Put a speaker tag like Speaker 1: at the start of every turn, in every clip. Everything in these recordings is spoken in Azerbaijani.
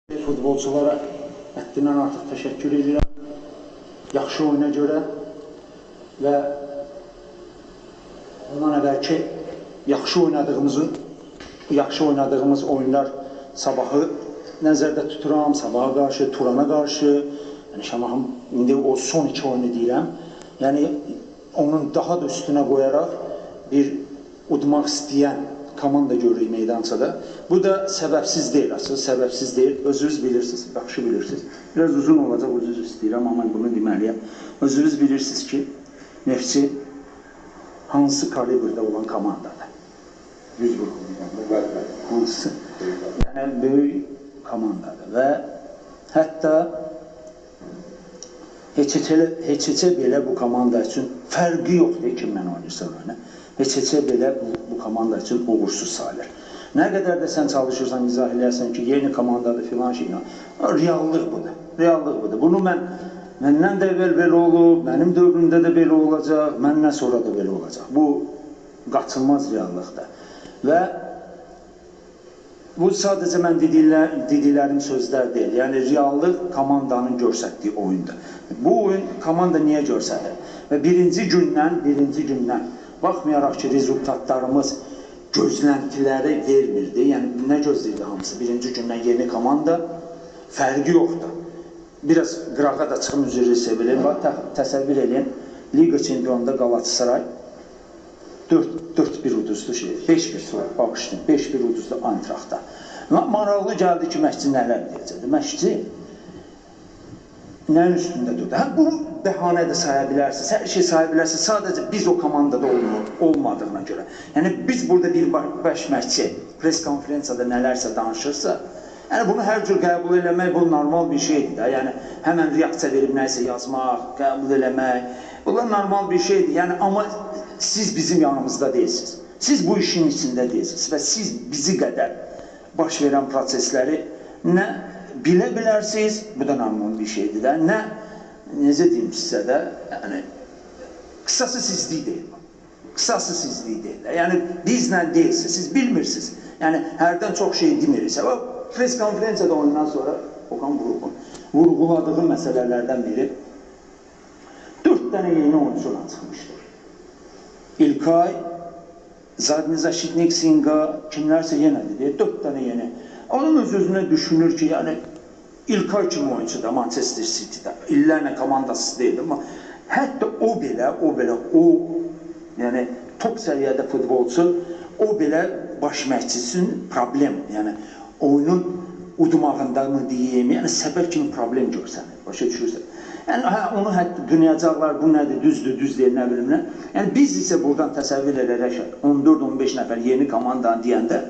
Speaker 1: Futbolçulara həddindən artıq təşəkkür edirəm. Yaxşı oyuna görə və ondan əvvəlki yaxşı oynadığımız oyunlar sabahı nəzərdə tuturam, sabaha qarşı, Turana qarşı. Yəni Şamaxım indi o son iki oyunu deyirəm. Yəni onun daha da üstünə qoyaraq bir udmaq istəyən komanda görürük meydançada. Bu da səbəbsiz deyil, açıq səbəbsiz deyil. Özünüz bilirsiniz, yaxşı bilirsiniz. Biraz uzun olacaq, özünüz istəyirəm, amma bunu deməliyəm. Özünüz bilirsiniz ki, Neftçi hansı kalibrdə olan komandadır? 100 vurğulayanda. Hansı? Yəni, böyük komandadır və hətta heç-heçə belə bu komanda üçün fərqi yoxdur kimlə oynayırsan oyuna. Heç-heçə belə bu komanda üçün uğursuz sayılır. Nə qədər də sən çalışırsan, izah eləyərsən ki, yeni komandadır filan şeylə. Reallıq budur, reallıq budur. Bunu məndən də əvvəl belə olub, mənim dövrümdə də belə olacaq, məndən sonra da belə olacaq. Bu qaçılmaz reallıqdır. Və bu sadəcə mən dediklərim sözlər deyil. Yəni, reallıq komandanın görsətdiyi oyundur. Bu oyun komanda niyə görsədir? Və birinci gündən, baxmayaraq ki, rezultatlarımız gözləntiləri vermirdi. Yəni, nə gözləyirdi hamısı? Birinci gündən yeni komanda, fərqi yoxdur. Biraz qırağa da çıxım üzrü sevilir. Təsəvvür edin, Liga çempionunda Galatasaray 4-1 uduzdu şey, 5-1 bağışlayın, 5-1 uduzdu Antraxtda. Maraqlı gəldi ki, məşqçi nələr deyəcəkdir? Məşqçi nəyin üstündə durdu? Bu bəhanə də saya bilərsiniz, hər şey saya bilərsiniz, sadəcə biz o komandada olmadığına görə. Yəni, biz burada bir baş məşqçi pres konferensiyada nələrsə danışırsa, yəni, bunu hər cür qəbul eləmək, bu normal bir şeydir. Yəni, həmən reaksiya verib nəyisə yazmaq, qəbul eləmək, bunlar normal bir şeydir. Yəni, amma siz bizim yanımızda deyilsiniz. Siz bu işin içində deyilsiniz və siz bizi qədər baş verən prosesləri nə bilə bilərsiniz, bu da normal bir şeydir də, nə, necə deyim sizə də, yəni, qısası sizlik deyil. Qısası sizlik deyil. Yəni, bizlə deyilsiniz, siz bilmirsiniz. Yəni, hərdən çox şey demiriksə, pres konferensiyada oyundan sonra Okan Buruk'un vurğuladığı məsələlərdən biri 4 dənə yeni oyuncudan çıxmışdır. İlkay, Zadni Zaşitnik, Singa, kimlərsə yenə dedi, 4 dənə yeni. Onun öz-özünə düşünür ki, yəni, İlkay kimi oyuncu da Manchester City'də, illərlə komandası deyil, amma hətta o belə, yəni, top səviyyədə futbolçu, o belə baş məşqçisinin problem, yəni, oyunun udmağında mı deyim, yəni, səbəb kimi problem görsənir, başa düşürsən. Yəni, onu dünəyəcəklər, bu nədir, düzdür, düz deyil, nə bilim, nə? Yəni, biz isə buradan təsəvvür edərək 14-15 nəfər yeni komandanı deyəndə,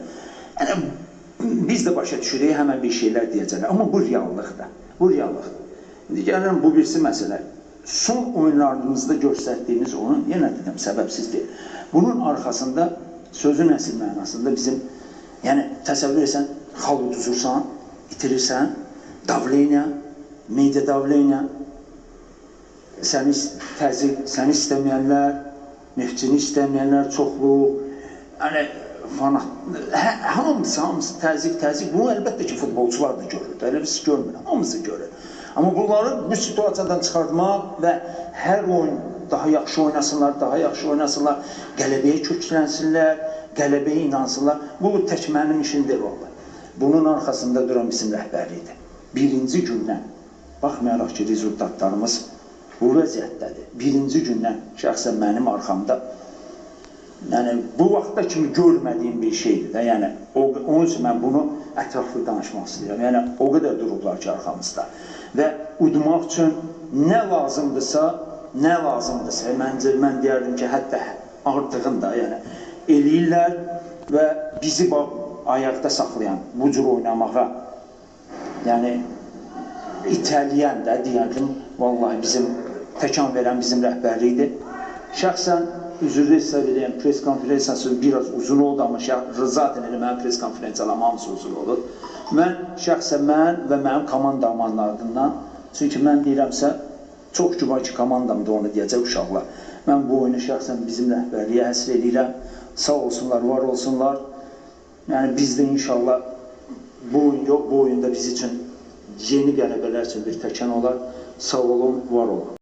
Speaker 1: yəni, biz də başa düşürük, həmən bir şeylər deyəcəklər. Amma bu reallıqdır, bu reallıqdır. İndi gəlirəm, bu birisi məsələ. Son oyunlarımızda göstərdiyimiz oyun, yenə dedim, səbəbsiz deyil. Bunun arxasında, sözün əsl mənasında bizim, yəni, təsəvvür etsən, xal uduzursan, itirirsən, davleniya, media davleniya, səni istəməyənlər, Neftçini istəməyənlər, çoxluq, yəni, hamısı təzyiq, bunu əlbəttə ki, futbolçular da görür, elə biz görmür, hamısı görür. Amma bunları bu situasiyadan çıxartmaq və hər oyun daha yaxşı oynasınlar, qələbəyə köklənsinlər, qələbəyə inansınlar, bu tək mənim işim deyil oldu. Bunun arxasında duran bizim rəhbərlikdir. Birinci gündən, baxmayaraq ki, rezultatlarımız bu vəziyyətdədir. Birinci gündən şəxsən mənim arxamda, yəni, bu vaxtda kimi görmədiyim bir şeydir də, yəni, onun üçün mən bunu ətraflı danışmaq istəyirəm, yəni, o qədər durublar ki, arxamızda. Və udmaq üçün nə lazımdırsa, mən deyərdim ki, hətta artığın da, yəni, eləyirlər və bizi ayaqda saxlayan, bu cür oynamağa, yəni, itələyən də, deyərdim, vallahi bizim təkan verən bizim rəhbərlikdir. Şəxsən, üzrlü hesab edəyəm, pres konferensiyası biraz uzun oldu, amma zaten elə mənim pres konferensiyalarım hamısı uzun olur. Şəxsən mən və mənim komandamın ardından, çünki mən deyirəmsə, çox güman ki, komandam da onu deyəcək uşaqlar. Mən bu oyunu şəxsən bizim rəhbərliyə həsr edirəm, sağ olsunlar, var olsunlar. Yəni, biz də inşallah bu oyun yox, bu oyunda biz üçün yeni qələbələr üçün bir təkan olar. Sağ olun, var olun.